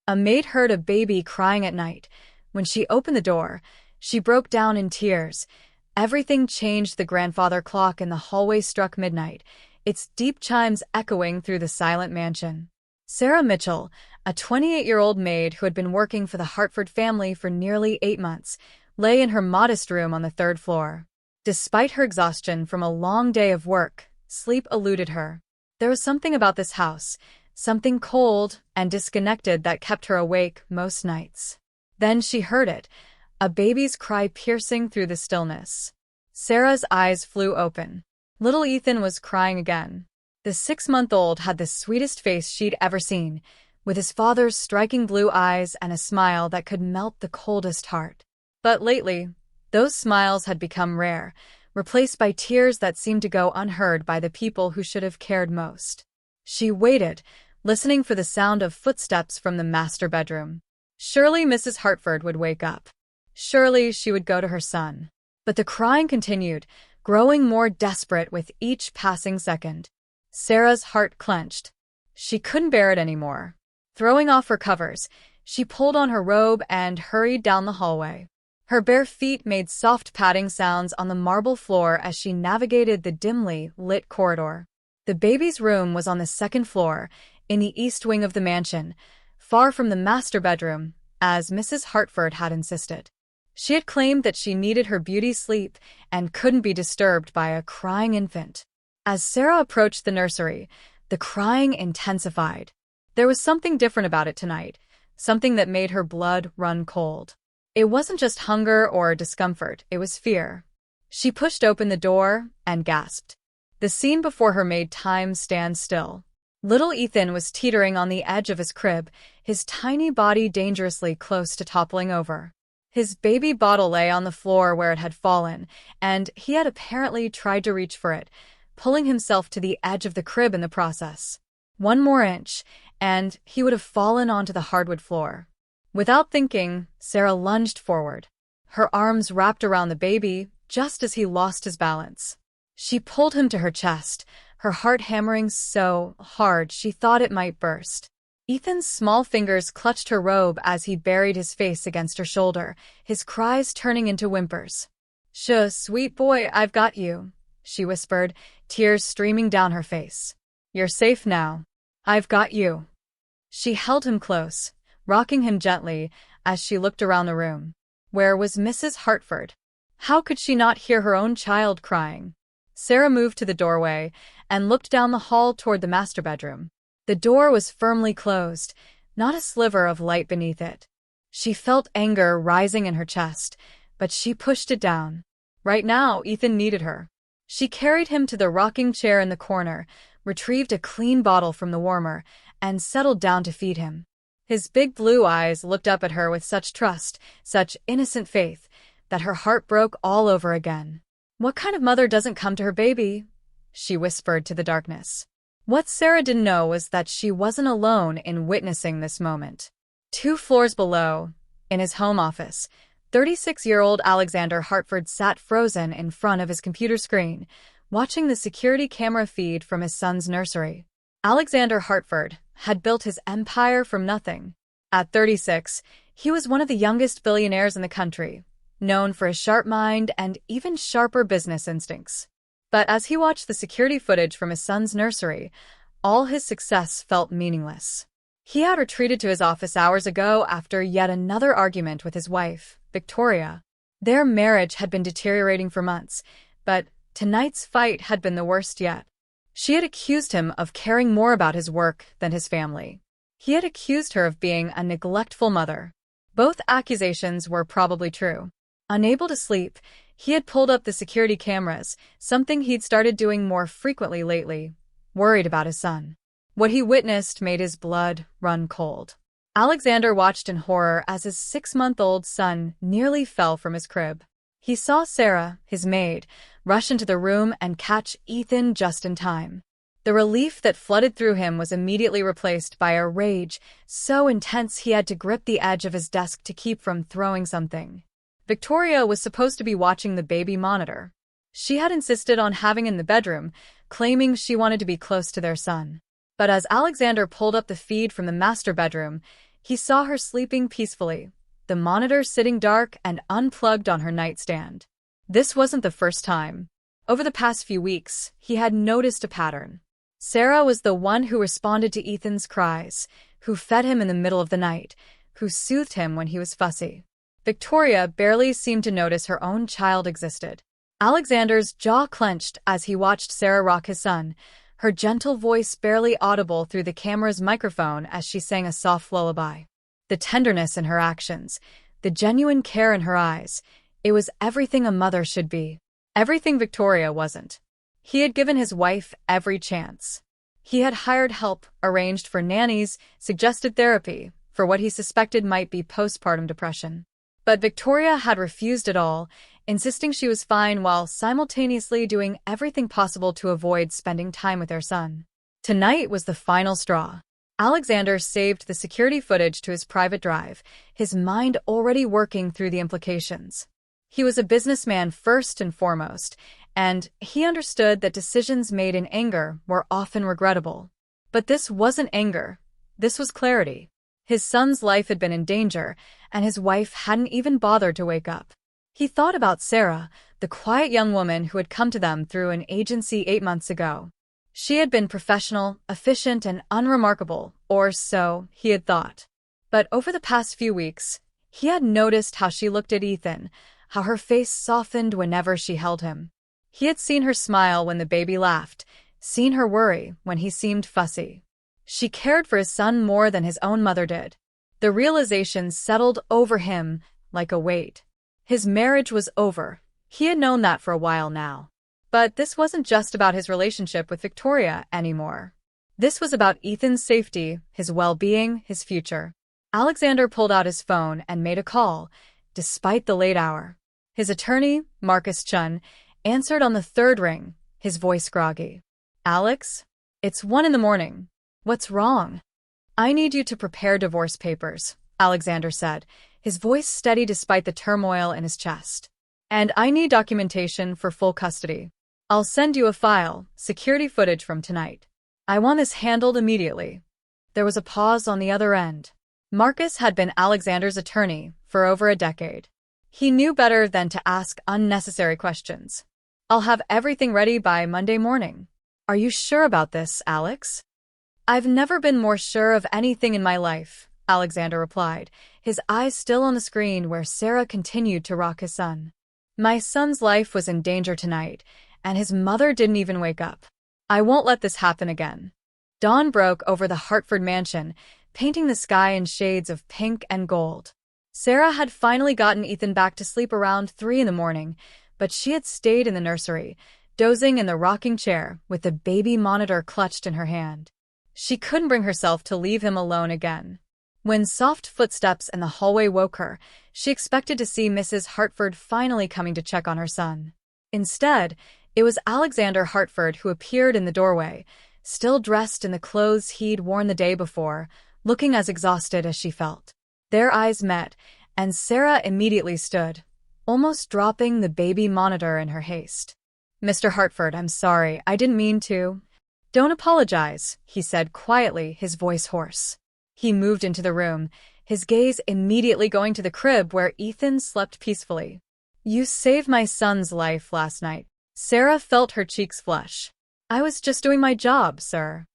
A maid heard a baby crying at night. When she opened the door, she broke down in tears. Everything changed. The grandfather clock in the hallway struck midnight, its deep chimes echoing through the silent mansion. Sarah Mitchell, a 28-year-old maid who had been working for the Hartford family for nearly 8 months, lay in her modest room on the 3rd floor. Despite her exhaustion from a long day of work, sleep eluded her. There was something about this house, something cold and disconnected that kept her awake most nights. Then she heard it, a baby's cry piercing through the stillness. Sarah's eyes flew open. Little Ethan was crying again. The 6-month-old had the sweetest face she'd ever seen, with his father's striking blue eyes and a smile that could melt the coldest heart. But lately, those smiles had become rare, replaced by tears that seemed to go unheard by the people who should have cared most. She waited, listening for the sound of footsteps from the master bedroom. Surely Mrs. Hartford would wake up. Surely she would go to her son. But the crying continued, growing more desperate with each passing second. Sarah's heart clenched. She couldn't bear it anymore. Throwing off her covers, she pulled on her robe and hurried down the hallway. Her bare feet made soft padding sounds on the marble floor as she navigated the dimly lit corridor. The baby's room was on the 2nd floor, in the east wing of the mansion, far from the master bedroom, as Mrs. Hartford had insisted. She had claimed that she needed her beauty sleep and couldn't be disturbed by a crying infant. As Sarah approached the nursery, the crying intensified. There was something different about it tonight, something that made her blood run cold. It wasn't just hunger or discomfort, it was fear. She pushed open the door and gasped. The scene before her made time stand still. Little Ethan was teetering on the edge of his crib, his tiny body dangerously close to toppling over. His baby bottle lay on the floor where it had fallen, and he had apparently tried to reach for it, pulling himself to the edge of the crib in the process. One more inch, and he would have fallen onto the hardwood floor. Without thinking, Sarah lunged forward. Her arms wrapped around the baby, just as he lost his balance. She pulled him to her chest, her heart hammering so hard she thought it might burst. Ethan's small fingers clutched her robe as he buried his face against her shoulder, his cries turning into whimpers. "Shuh, sweet boy, I've got you," she whispered, tears streaming down her face. "You're safe now. I've got you." She held him close, rocking him gently as she looked around the room. Where was Mrs. Hartford? How could she not hear her own child crying? Sarah moved to the doorway and looked down the hall toward the master bedroom. The door was firmly closed, not a sliver of light beneath it. She felt anger rising in her chest, but she pushed it down. Right now, Ethan needed her. She carried him to the rocking chair in the corner, retrieved a clean bottle from the warmer, and settled down to feed him. His big blue eyes looked up at her with such trust, such innocent faith, that her heart broke all over again. "What kind of mother doesn't come to her baby?" she whispered to the darkness. What Sarah didn't know was that she wasn't alone in witnessing this moment. 2 floors below, in his home office, 36-year-old Alexander Hartford sat frozen in front of his computer screen, watching the security camera feed from his son's nursery. Alexander Hartford had built his empire from nothing. At 36, he was one of the youngest billionaires in the country, known for his sharp mind and even sharper business instincts. But as he watched the security footage from his son's nursery, all his success felt meaningless. He had retreated to his office hours ago after yet another argument with his wife, Victoria. Their marriage had been deteriorating for months, but tonight's fight had been the worst yet. She had accused him of caring more about his work than his family. He had accused her of being a neglectful mother. Both accusations were probably true. Unable to sleep, he had pulled up the security cameras, something he'd started doing more frequently lately, worried about his son. What he witnessed made his blood run cold. Alexander watched in horror as his 6-month-old son nearly fell from his crib. He saw Sarah, his maid, rush into the room and catch Ethan just in time. The relief that flooded through him was immediately replaced by a rage so intense he had to grip the edge of his desk to keep from throwing something. Victoria was supposed to be watching the baby monitor. She had insisted on having him in the bedroom, claiming she wanted to be close to their son. But as Alexander pulled up the feed from the master bedroom, He saw her sleeping peacefully, the monitor sitting dark and unplugged on her nightstand. This wasn't the first time. Over the past few weeks, he had noticed a pattern. Sarah was the one who responded to Ethan's cries, who fed him in the middle of the night, who soothed him when he was fussy. Victoria barely seemed to notice her own child existed. Alexander's jaw clenched as he watched Sarah rock his son, her gentle voice barely audible through the camera's microphone as she sang a soft lullaby. The tenderness in her actions, the genuine care in her eyes, it was everything a mother should be. Everything Victoria wasn't. He had given his wife every chance. He had hired help, arranged for nannies, suggested therapy for what he suspected might be postpartum depression. But Victoria had refused it all, insisting she was fine while simultaneously doing everything possible to avoid spending time with their son. Tonight was the final straw. Alexander saved the security footage to his private drive, his mind already working through the implications. He was a businessman first and foremost, and he understood that decisions made in anger were often regrettable. But this wasn't anger. This was clarity. His son's life had been in danger, and his wife hadn't even bothered to wake up. He thought about Sarah, the quiet young woman who had come to them through an agency 8 months ago. She had been professional, efficient, and unremarkable, or so he had thought. But over the past few weeks, he had noticed how she looked at Ethan, how her face softened whenever she held him. He had seen her smile when the baby laughed, seen her worry when he seemed fussy. She cared for his son more than his own mother did. The realization settled over him like a weight. His marriage was over. He had known that for a while now. But this wasn't just about his relationship with Victoria anymore. This was about Ethan's safety, his well-being, his future. Alexander pulled out his phone and made a call, despite the late hour. His attorney, Marcus Chun, answered on the third ring, his voice groggy. "Alex? It's 1 a.m. What's wrong?" "I need you to prepare divorce papers," Alexander said, his voice steady despite the turmoil in his chest. "And I need documentation for full custody. I'll send you a file, security footage from tonight. I want this handled immediately." There was a pause on the other end. Marcus had been Alexander's attorney for over a decade. He knew better than to ask unnecessary questions. "I'll have everything ready by Monday morning." "Are you sure about this, Alex?" "I've never been more sure of anything in my life," Alexander replied, his eyes still on the screen where Sarah continued to rock his son. "My son's life was in danger tonight, and his mother didn't even wake up. I won't let this happen again." Dawn broke over the Hartford mansion, painting the sky in shades of pink and gold. Sarah had finally gotten Ethan back to sleep around 3 a.m, but she had stayed in the nursery, dozing in the rocking chair with the baby monitor clutched in her hand. She couldn't bring herself to leave him alone again. When soft footsteps in the hallway woke her, she expected to see Mrs. Hartford finally coming to check on her son. Instead, it was Alexander Hartford who appeared in the doorway, still dressed in the clothes he'd worn the day before, looking as exhausted as she felt. Their eyes met, and Sarah immediately stood, almost dropping the baby monitor in her haste. "Mr. Hartford, I'm sorry, I didn't mean to." "Don't apologize," he said quietly, his voice hoarse. He moved into the room, his gaze immediately going to the crib where Ethan slept peacefully. "You saved my son's life last night." Sarah felt her cheeks flush. "I was just doing my job, sir."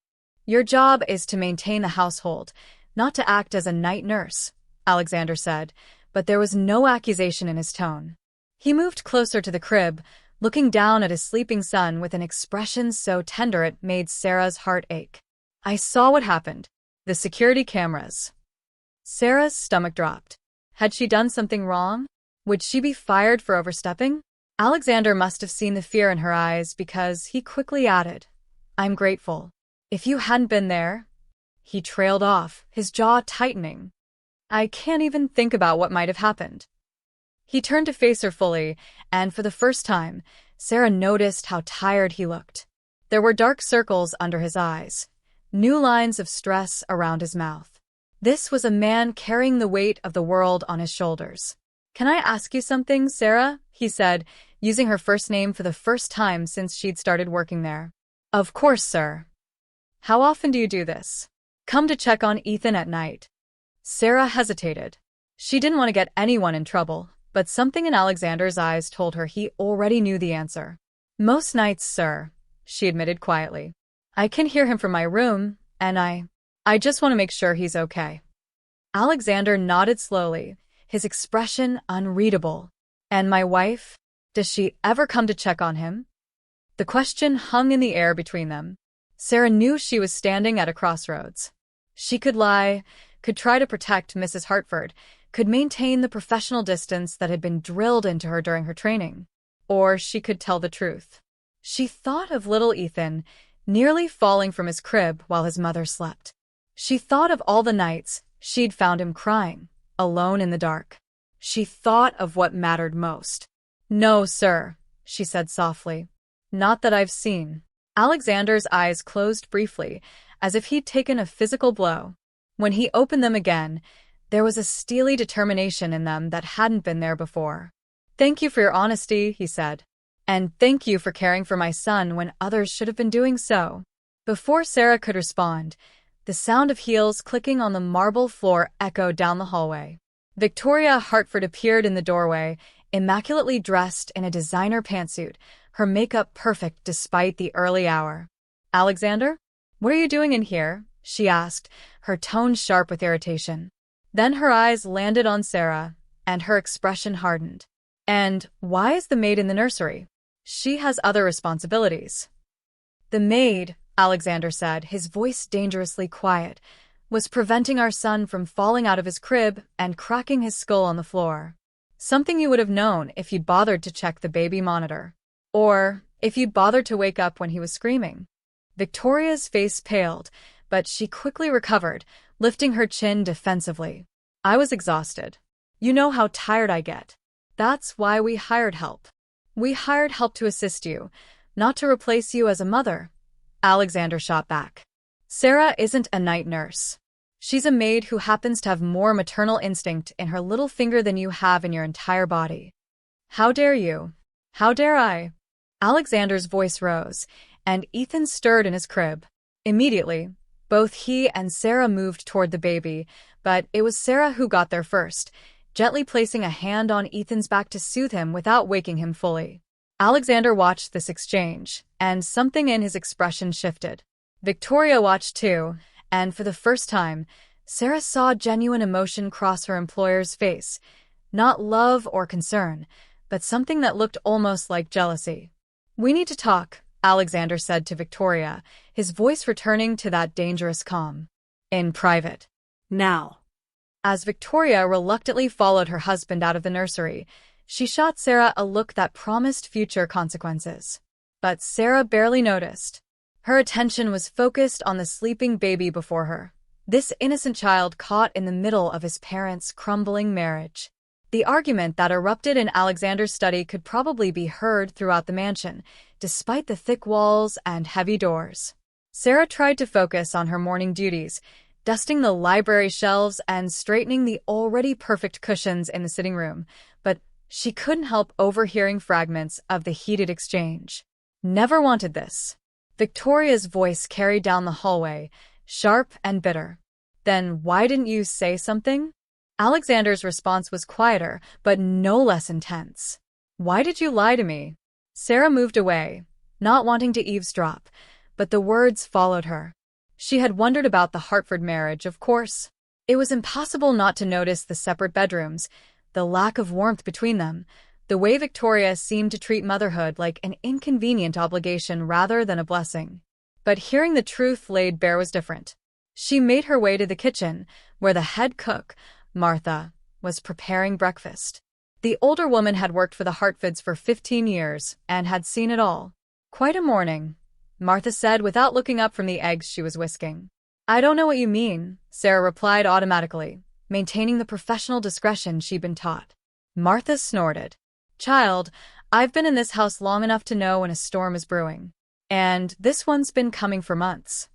"Your job is to maintain the household, not to act as a night nurse," Alexander said, but there was no accusation in his tone. He moved closer to the crib, looking down at his sleeping son with an expression so tender it made Sarah's heart ache. "I saw what happened. The security cameras." Sarah's stomach dropped. Had she done something wrong? Would she be fired for overstepping? Alexander must have seen the fear in her eyes because he quickly added, "I'm grateful. If you hadn't been there..." He trailed off, his jaw tightening. "I can't even think about what might have happened." He turned to face her fully, and for the first time, Sarah noticed how tired he looked. There were dark circles under his eyes, new lines of stress around his mouth. This was a man carrying the weight of the world on his shoulders. "Can I ask you something, Sarah?" he said, using her first name for the first time since she'd started working there. "Of course, sir." "How often do you do this? Come to check on Ethan at night?" Sarah hesitated. She didn't want to get anyone in trouble, but something in Alexander's eyes told her he already knew the answer. Most nights, sir, she admitted quietly. I can hear him from my room, and I just want to make sure he's okay. Alexander nodded slowly, his expression unreadable. And my wife? Does she ever come to check on him? The question hung in the air between them. Sarah knew she was standing at a crossroads. She could lie, could try to protect Mrs. Hartford, could maintain the professional distance that had been drilled into her during her training. Or she could tell the truth. She thought of little Ethan, nearly falling from his crib while his mother slept. She thought of all the nights she'd found him crying, alone in the dark. She thought of what mattered most. No, sir, she said softly. Not that I've seen. Alexander's eyes closed briefly, as if he'd taken a physical blow. When he opened them again, there was a steely determination in them that hadn't been there before. Thank you for your honesty, he said. And thank you for caring for my son when others should have been doing so. Before Sarah could respond, the sound of heels clicking on the marble floor echoed down the hallway. Victoria Hartford appeared in the doorway, immaculately dressed in a designer pantsuit, her makeup perfect despite the early hour. Alexander? What are you doing in here? She asked, her tone sharp with irritation. Then her eyes landed on Sarah, and her expression hardened. And why is the maid in the nursery? She has other responsibilities. The maid, Alexander said, his voice dangerously quiet, was preventing our son from falling out of his crib and cracking his skull on the floor. Something you would have known if you'd bothered to check the baby monitor. Or if you'd bothered to wake up when he was screaming. Victoria's face paled, but she quickly recovered, lifting her chin defensively. I was exhausted. You know how tired I get. That's why we hired help. We hired help to assist you, not to replace you as a mother. Alexander shot back. Sarah isn't a night nurse. She's a maid who happens to have more maternal instinct in her little finger than you have in your entire body. How dare you? How dare I? Alexander's voice rose, and Ethan stirred in his crib. Immediately, both he and Sarah moved toward the baby, but it was Sarah who got there first, gently placing a hand on Ethan's back to soothe him without waking him fully. Alexander watched this exchange, and something in his expression shifted. Victoria watched too, and for the first time, Sarah saw genuine emotion cross her employer's face, not love or concern, but something that looked almost like jealousy. We need to talk, Alexander said to Victoria, his voice returning to that dangerous calm. In private. Now. As Victoria reluctantly followed her husband out of the nursery, she shot Sarah a look that promised future consequences. But Sarah barely noticed. Her attention was focused on the sleeping baby before her, this innocent child caught in the middle of his parents' crumbling marriage. The argument that erupted in Alexander's study could probably be heard throughout the mansion, despite the thick walls and heavy doors. Sarah tried to focus on her morning duties, dusting the library shelves and straightening the already perfect cushions in the sitting room, but she couldn't help overhearing fragments of the heated exchange. Never wanted this. Victoria's voice carried down the hallway, sharp and bitter. Then why didn't you say something? Alexander's response was quieter, but no less intense. Why did you lie to me? Sarah moved away, not wanting to eavesdrop, but the words followed her. She had wondered about the Hartford marriage, of course. It was impossible not to notice the separate bedrooms, the lack of warmth between them, the way Victoria seemed to treat motherhood like an inconvenient obligation rather than a blessing. But hearing the truth laid bare was different. She made her way to the kitchen, where the head cook, Martha, was preparing breakfast. The older woman had worked for the Hartfords for 15 years and had seen it all. Quite a morning, Martha said without looking up from the eggs she was whisking. I don't know what you mean, Sarah replied automatically, maintaining the professional discretion she'd been taught. Martha snorted. Child, I've been in this house long enough to know when a storm is brewing. And this one's been coming for months.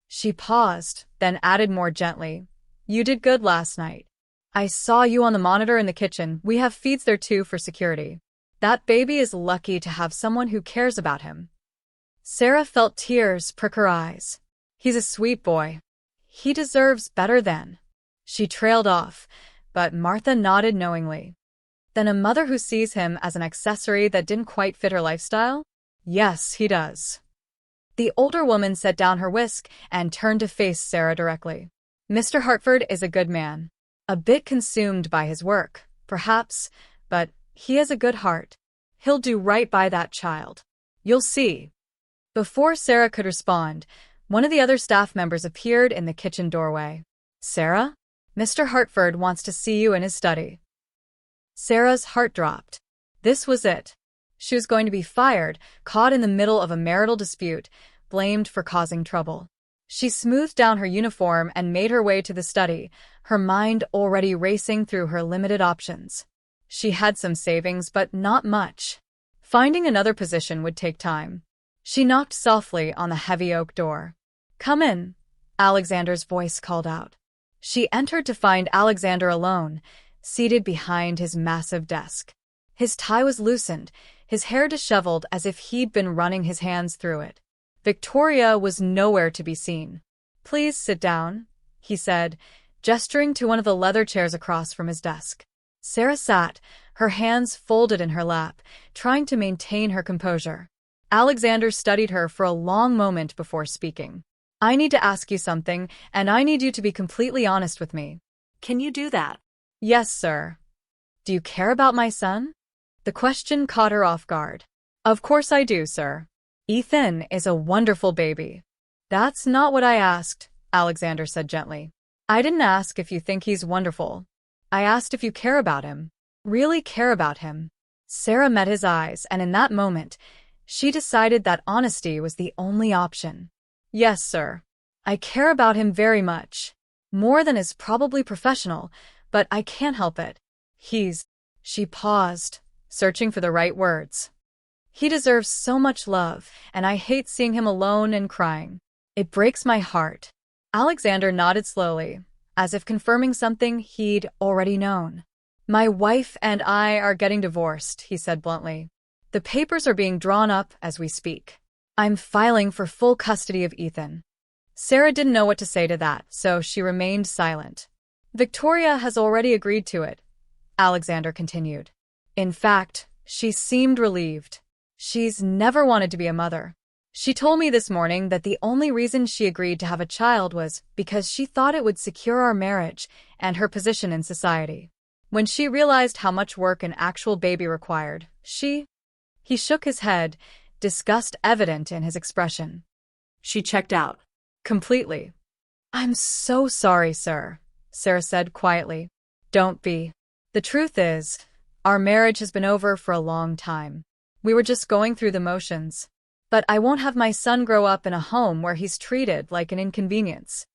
She paused, then added more gently. You did good last night. I saw you on the monitor in the kitchen. We have feeds there too for security. That baby is lucky to have someone who cares about him. Sarah felt tears prick her eyes. He's a sweet boy. He deserves better than. She trailed off, but Martha nodded knowingly. Then a mother who sees him as an accessory that didn't quite fit her lifestyle? Yes, he does. The older woman set down her whisk and turned to face Sarah directly. Mr. Hartford is a good man. A bit consumed by his work, perhaps, but he has a good heart. He'll do right by that child. You'll see. Before Sarah could respond, one of the other staff members appeared in the kitchen doorway. Sarah? Mr. Hartford wants to see you in his study. Sarah's heart dropped. This was it. She was going to be fired, caught in the middle of a marital dispute, blamed for causing trouble. She smoothed down her uniform and made her way to the study, her mind already racing through her limited options. She had some savings, but not much. Finding another position would take time. She knocked softly on the heavy oak door. Come in, Alexander's voice called out. She entered to find Alexander alone, seated behind his massive desk. His tie was loosened, his hair disheveled as if he'd been running his hands through it. Victoria was nowhere to be seen. Please sit down, he said, gesturing to one of the leather chairs across from his desk. Sarah sat, her hands folded in her lap, trying to maintain her composure. Alexander studied her for a long moment before speaking. I need to ask you something, and I need you to be completely honest with me. Can you do that? Yes, sir. Do you care about my son? The question caught her off guard. Of course I do, sir. Ethan is a wonderful baby. That's not what I asked, Alexander said gently. I didn't ask if you think he's wonderful. I asked if you care about him. Really care about him. Sarah met his eyes, and in that moment, she decided that honesty was the only option. Yes, sir. I care about him very much. More than is probably professional, but I can't help it. She paused, searching for the right words. He deserves so much love, and I hate seeing him alone and crying. It breaks my heart. Alexander nodded slowly, as if confirming something he'd already known. My wife and I are getting divorced, he said bluntly. The papers are being drawn up as we speak. I'm filing for full custody of Ethan. Sarah didn't know what to say to that, so she remained silent. Victoria has already agreed to it, Alexander continued. In fact, she seemed relieved. She's never wanted to be a mother. She told me this morning that the only reason she agreed to have a child was because she thought it would secure our marriage and her position in society. When she realized how much work an actual baby required, He shook his head, disgust evident in his expression. She checked out. Completely. I'm so sorry, sir, Sarah said quietly. Don't be. The truth is, our marriage has been over for a long time. We were just going through the motions. But I won't have my son grow up in a home where he's treated like an inconvenience.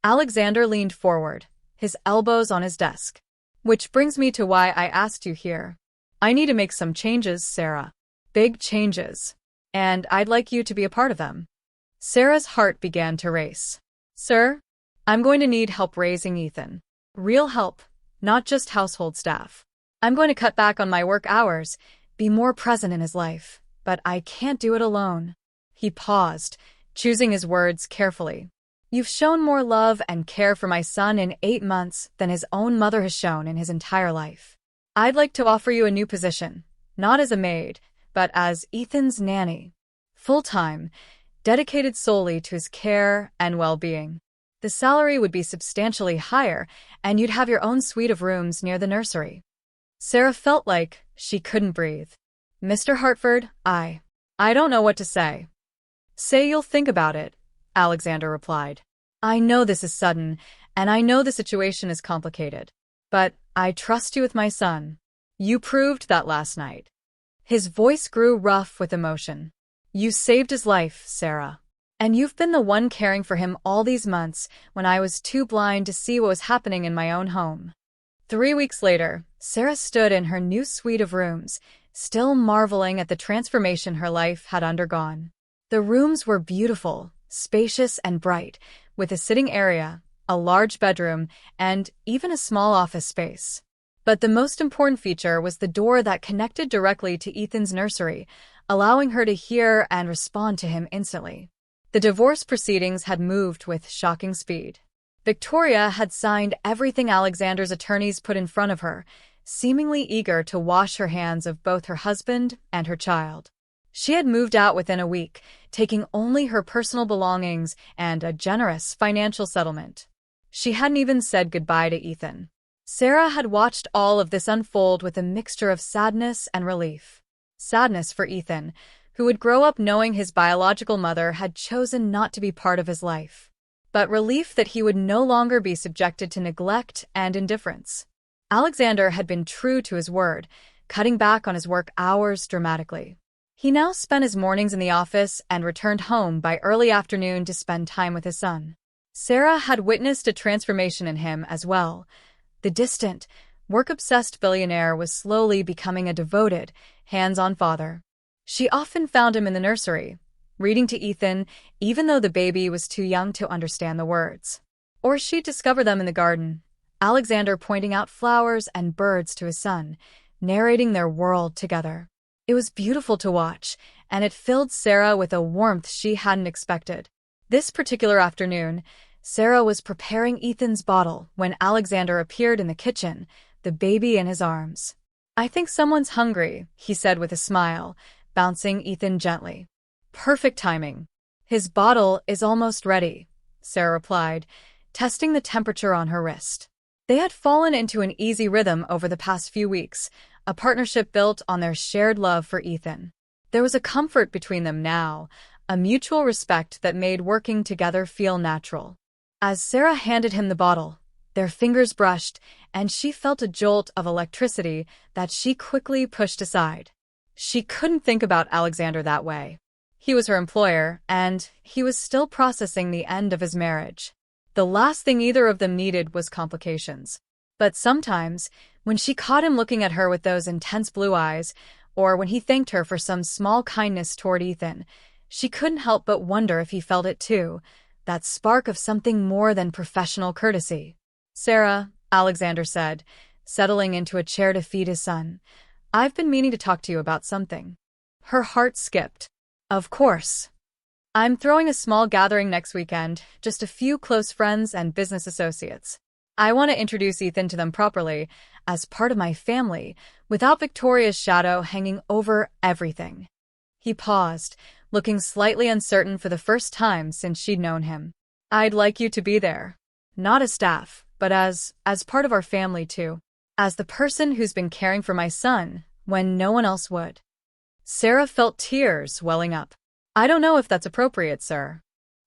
Alexander leaned forward, his elbows on his desk. Which brings me to why I asked you here. I need to make some changes, Sarah. Big changes. And I'd like you to be a part of them. Sarah's heart began to race. Sir, I'm going to need help raising Ethan. Real help, not just household staff. I'm going to cut back on my work hours, be more present in his life, but I can't do it alone. He paused, choosing his words carefully. You've shown more love and care for my son in 8 months than his own mother has shown in his entire life. I'd like to offer you a new position, not as a maid, but as Ethan's nanny. Full-time, dedicated solely to his care and well-being. The salary would be substantially higher, and you'd have your own suite of rooms near the nursery. Sarah felt like she couldn't breathe. Mr. Hartford, I don't know what to say. Say you'll think about it, Alexander replied. I know this is sudden, and I know the situation is complicated. But I trust you with my son. You proved that last night. His voice grew rough with emotion. You saved his life, Sarah. And you've been the one caring for him all these months when I was too blind to see what was happening in my own home. 3 weeks later, Sarah stood in her new suite of rooms, still marveling at the transformation her life had undergone. The rooms were beautiful, spacious and bright, with a sitting area, a large bedroom, and even a small office space. But the most important feature was the door that connected directly to Ethan's nursery, allowing her to hear and respond to him instantly. The divorce proceedings had moved with shocking speed. Victoria had signed everything Alexander's attorneys put in front of her, seemingly eager to wash her hands of both her husband and her child. She had moved out within a week, taking only her personal belongings and a generous financial settlement. She hadn't even said goodbye to Ethan. Sarah had watched all of this unfold with a mixture of sadness and relief. Sadness for Ethan, who would grow up knowing his biological mother had chosen not to be part of his life. But relief that he would no longer be subjected to neglect and indifference. Alexander had been true to his word, cutting back on his work hours dramatically. He now spent his mornings in the office and returned home by early afternoon to spend time with his son. Sarah had witnessed a transformation in him as well. The distant, work-obsessed billionaire was slowly becoming a devoted, hands-on father. She often found him in the nursery, reading to Ethan even though the baby was too young to understand the words. Or she'd discover them in the garden, Alexander pointing out flowers and birds to his son, narrating their world together. It was beautiful to watch, and it filled Sarah with a warmth she hadn't expected. This particular afternoon, Sarah was preparing Ethan's bottle when Alexander appeared in the kitchen, the baby in his arms. "I think someone's hungry," he said with a smile, bouncing Ethan gently. "Perfect timing." "His bottle is almost ready," Sarah replied, testing the temperature on her wrist. They had fallen into an easy rhythm over the past few weeks, a partnership built on their shared love for Ethan. There was a comfort between them now, a mutual respect that made working together feel natural. As Sarah handed him the bottle, their fingers brushed, and she felt a jolt of electricity that she quickly pushed aside. She couldn't think about Alexander that way. He was her employer, and he was still processing the end of his marriage. The last thing either of them needed was complications. But sometimes, when she caught him looking at her with those intense blue eyes, or when he thanked her for some small kindness toward Ethan, she couldn't help but wonder if he felt it too, that spark of something more than professional courtesy. "Sarah," Alexander said, settling into a chair to feed his son, "I've been meaning to talk to you about something." Her heart skipped. "Of course. I'm throwing a small gathering next weekend, just a few close friends and business associates. I want to introduce Ethan to them properly, as part of my family, without Victoria's shadow hanging over everything." He paused, looking slightly uncertain for the first time since she'd known him. "I'd like you to be there. Not as staff, but as part of our family too. As the person who's been caring for my son when no one else would." Sarah felt tears welling up. "I don't know if that's appropriate, sir."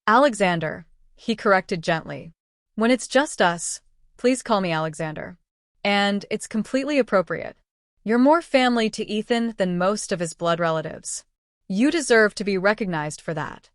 "Alexander," he corrected gently. "When it's just us, please call me Alexander. And it's completely appropriate. You're more family to Ethan than most of his blood relatives. You deserve to be recognized for that."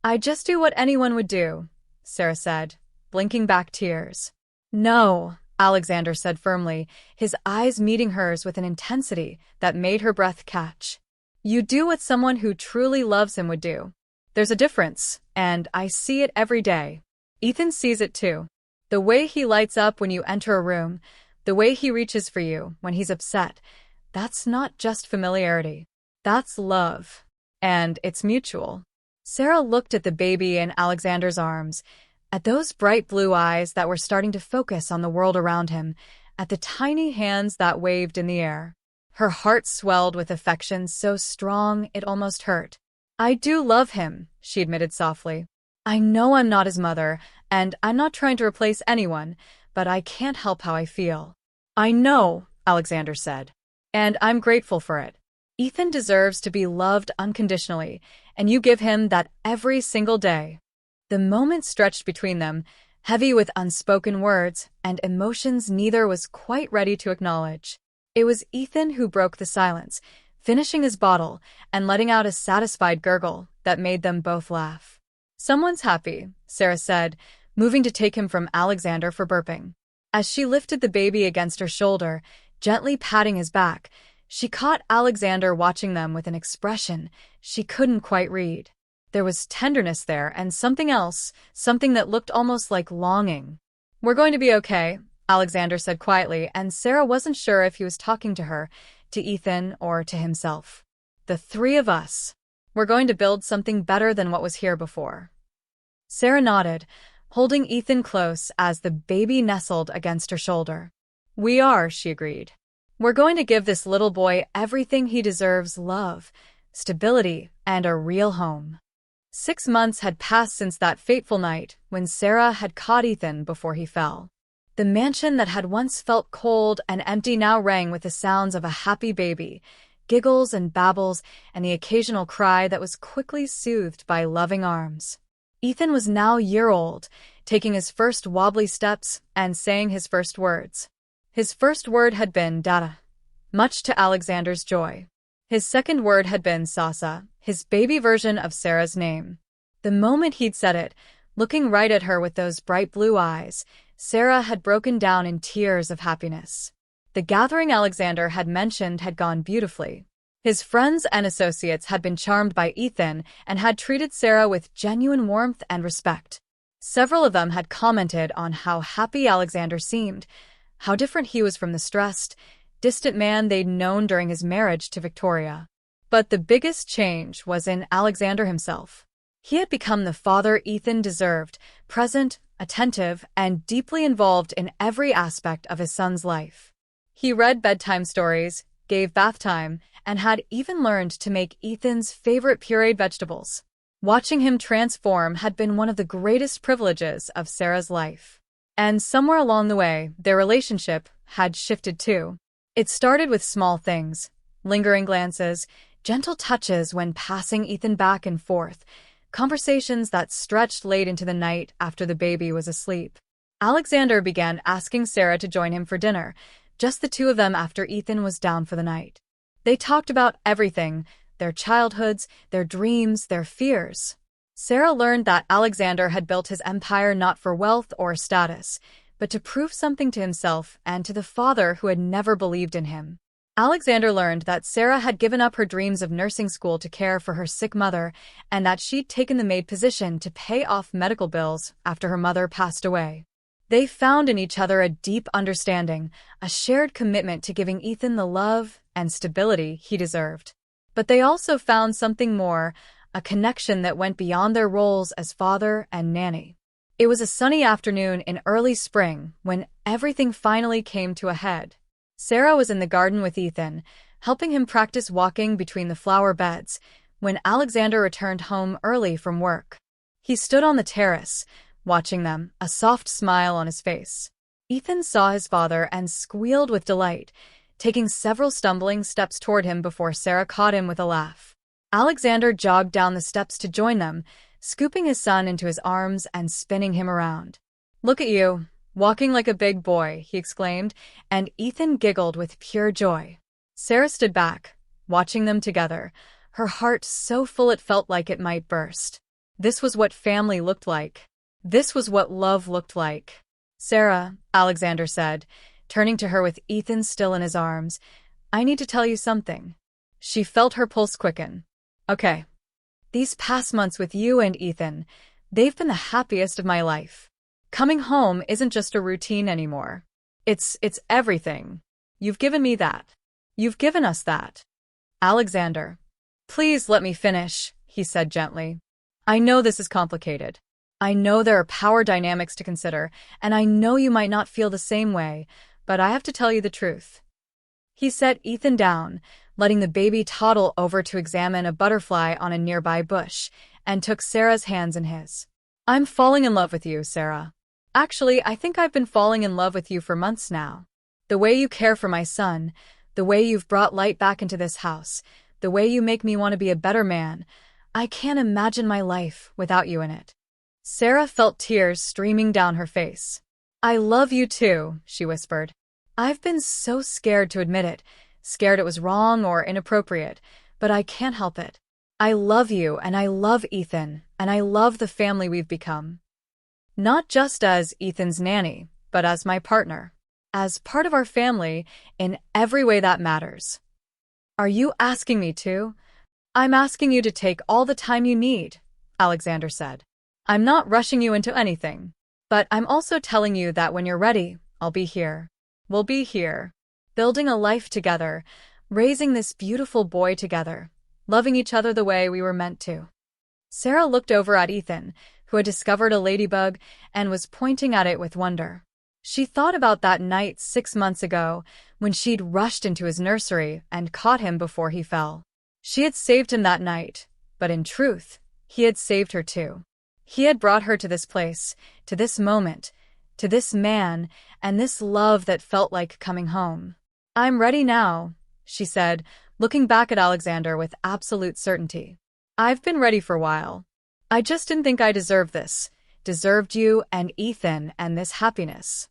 "I just do what anyone would do," Sarah said, blinking back tears. "No," Alexander said firmly, his eyes meeting hers with an intensity that made her breath catch. "You do what someone who truly loves him would do. There's a difference, and I see it every day. Ethan sees it too. The way he lights up when you enter a room, the way he reaches for you when he's upset, that's not just familiarity. That's love. And it's mutual." Sarah looked at the baby in Alexander's arms, at those bright blue eyes that were starting to focus on the world around him, at the tiny hands that waved in the air. Her heart swelled with affection so strong it almost hurt. "I do love him," she admitted softly. "I know I'm not his mother, and I'm not trying to replace anyone, but I can't help how I feel." "I know," Alexander said. "And I'm grateful for it. Ethan deserves to be loved unconditionally, and you give him that every single day." The moment stretched between them, heavy with unspoken words and emotions neither was quite ready to acknowledge. It was Ethan who broke the silence, finishing his bottle and letting out a satisfied gurgle that made them both laugh. "Someone's happy," Sarah said, moving to take him from Alexander for burping. As she lifted the baby against her shoulder, gently patting his back, she caught Alexander watching them with an expression she couldn't quite read. There was tenderness there and something else, something that looked almost like longing. "We're going to be okay," Alexander said quietly, and Sarah wasn't sure if he was talking to her, to Ethan, or to himself. "The three of us. We're going to build something better than what was here before." Sarah nodded, holding Ethan close as the baby nestled against her shoulder. "We are," she agreed. "We're going to give this little boy everything he deserves: love, stability, and a real home." 6 months had passed since that fateful night when Sarah had caught Ethan before he fell. The mansion that had once felt cold and empty now rang with the sounds of a happy baby, giggles and babbles, and the occasional cry that was quickly soothed by loving arms. Ethan was now a year old, taking his first wobbly steps and saying his first words. His first word had been "Dada," much to Alexander's joy. His second word had been Sasa, his baby version of Sarah's name. The moment he'd said it, looking right at her with those bright blue eyes, Sarah had broken down in tears of happiness. The gathering Alexander had mentioned had gone beautifully. His friends and associates had been charmed by Ethan and had treated Sarah with genuine warmth and respect. Several of them had commented on how happy Alexander seemed, how different he was from the stressed, distant man they'd known during his marriage to Victoria. But the biggest change was in Alexander himself. He had become the father Ethan deserved, present, attentive, and deeply involved in every aspect of his son's life. He read bedtime stories, gave bath time, and had even learned to make Ethan's favorite pureed vegetables. Watching him transform had been one of the greatest privileges of Sarah's life. And somewhere along the way, their relationship had shifted too. It started with small things, lingering glances, gentle touches when passing Ethan back and forth, conversations that stretched late into the night after the baby was asleep. Alexander began asking Sarah to join him for dinner, just the two of them after Ethan was down for the night. They talked about everything, their childhoods, their dreams, their fears. Sarah learned that Alexander had built his empire not for wealth or status, but to prove something to himself and to the father who had never believed in him. Alexander learned that Sarah had given up her dreams of nursing school to care for her sick mother, and that she'd taken the maid position to pay off medical bills after her mother passed away. They found in each other a deep understanding, a shared commitment to giving Ethan the love and stability he deserved. But they also found something more, a connection that went beyond their roles as father and nanny. It was a sunny afternoon in early spring when everything finally came to a head. Sarah was in the garden with Ethan, helping him practice walking between the flower beds, when Alexander returned home early from work. He stood on the terrace, watching them, a soft smile on his face. Ethan saw his father and squealed with delight, taking several stumbling steps toward him before Sarah caught him with a laugh. Alexander jogged down the steps to join them, scooping his son into his arms and spinning him around. "Look at you, walking like a big boy," he exclaimed, and Ethan giggled with pure joy. Sarah stood back, watching them together, her heart so full it felt like it might burst. This was what family looked like. This was what love looked like. "Sarah," Alexander said, turning to her with Ethan still in his arms, "I need to tell you something." She felt her pulse quicken. "Okay. These past months with you and Ethan, they've been the happiest of my life. Coming home isn't just a routine anymore. It's everything. You've given me that. You've given us that." "Alexander, please let me finish," he said gently. "I know this is complicated. I know there are power dynamics to consider, and I know you might not feel the same way, but I have to tell you the truth." He set Ethan down, letting the baby toddle over to examine a butterfly on a nearby bush, and took Sarah's hands in his. "I'm falling in love with you, Sarah. Actually, I think I've been falling in love with you for months now. The way you care for my son, the way you've brought light back into this house, the way you make me want to be a better man, I can't imagine my life without you in it." Sarah felt tears streaming down her face. "I love you too," she whispered. "I've been so scared to admit it, scared it was wrong or inappropriate, but I can't help it. I love you, and I love Ethan, and I love the family we've become. Not just as Ethan's nanny, but as my partner. As part of our family, in every way that matters." "Are you asking me to?" "I'm asking you to take all the time you need," Alexander said. "I'm not rushing you into anything. But I'm also telling you that when you're ready, I'll be here. We'll be here, building a life together, raising this beautiful boy together, loving each other the way we were meant to." Sarah looked over at Ethan, who had discovered a ladybug and was pointing at it with wonder. She thought about that night 6 months ago when she'd rushed into his nursery and caught him before he fell. She had saved him that night, but in truth, he had saved her too. He had brought her to this place, to this moment, to this man, and this love that felt like coming home. "I'm ready now," she said, looking back at Alexander with absolute certainty. "I've been ready for a while. I just didn't think I deserved you and Ethan and this happiness."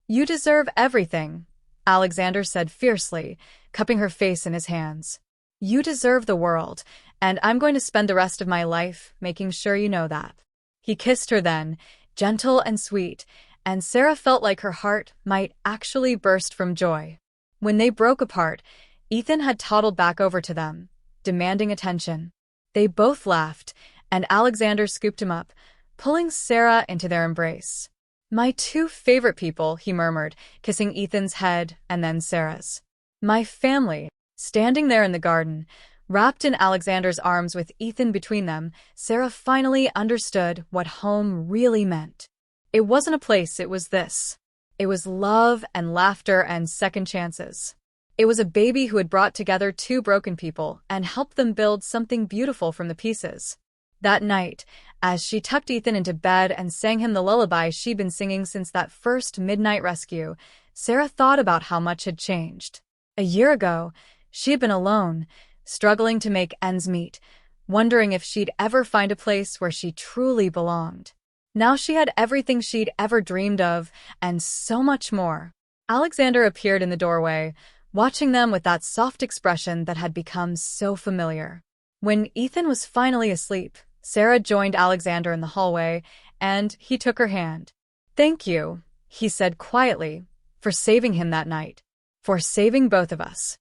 "You deserve everything," Alexander said fiercely, cupping her face in his hands. "You deserve the world, and I'm going to spend the rest of my life making sure you know that." He kissed her then, gentle and sweet, and Sarah felt like her heart might actually burst from joy. When they broke apart, Ethan had toddled back over to them, demanding attention. They both laughed, and Alexander scooped him up, pulling Sarah into their embrace. "My two favorite people," he murmured, kissing Ethan's head and then Sarah's. "My family." Standing there in the garden, wrapped in Alexander's arms with Ethan between them, Sarah finally understood what home really meant. It wasn't a place, it was this. It was love and laughter and second chances. It was a baby who had brought together two broken people and helped them build something beautiful from the pieces. That night, as she tucked Ethan into bed and sang him the lullaby she'd been singing since that first midnight rescue, Sarah thought about how much had changed. A year ago, she had been alone, struggling to make ends meet, wondering if she'd ever find a place where she truly belonged. Now she had everything she'd ever dreamed of, and so much more. Alexander appeared in the doorway, watching them with that soft expression that had become so familiar. When Ethan was finally asleep, Sarah joined Alexander in the hallway, and he took her hand. "Thank you," he said quietly, "for saving him that night. For saving both of us."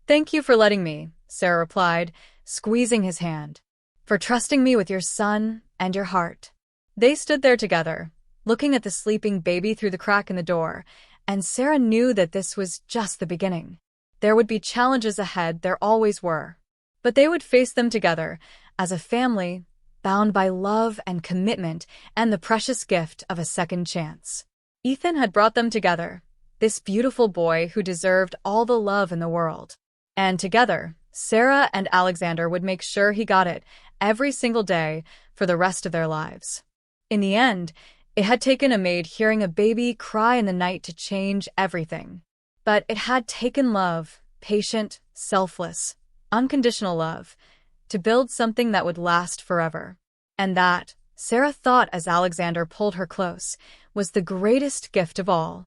"Thank you for letting me," Sarah replied, squeezing his hand. "For trusting me with your son and your heart." They stood there together, looking at the sleeping baby through the crack in the door, and Sarah knew that this was just the beginning. There would be challenges ahead, there always were. But they would face them together, as a family, bound by love and commitment and the precious gift of a second chance. Ethan had brought them together, this beautiful boy who deserved all the love in the world. And together, Sarah and Alexander would make sure he got it every single day for the rest of their lives. In the end, it had taken a maid hearing a baby cry in the night to change everything. But it had taken love, patient, selfless, unconditional love, to build something that would last forever. And that, Sarah thought as Alexander pulled her close, was the greatest gift of all.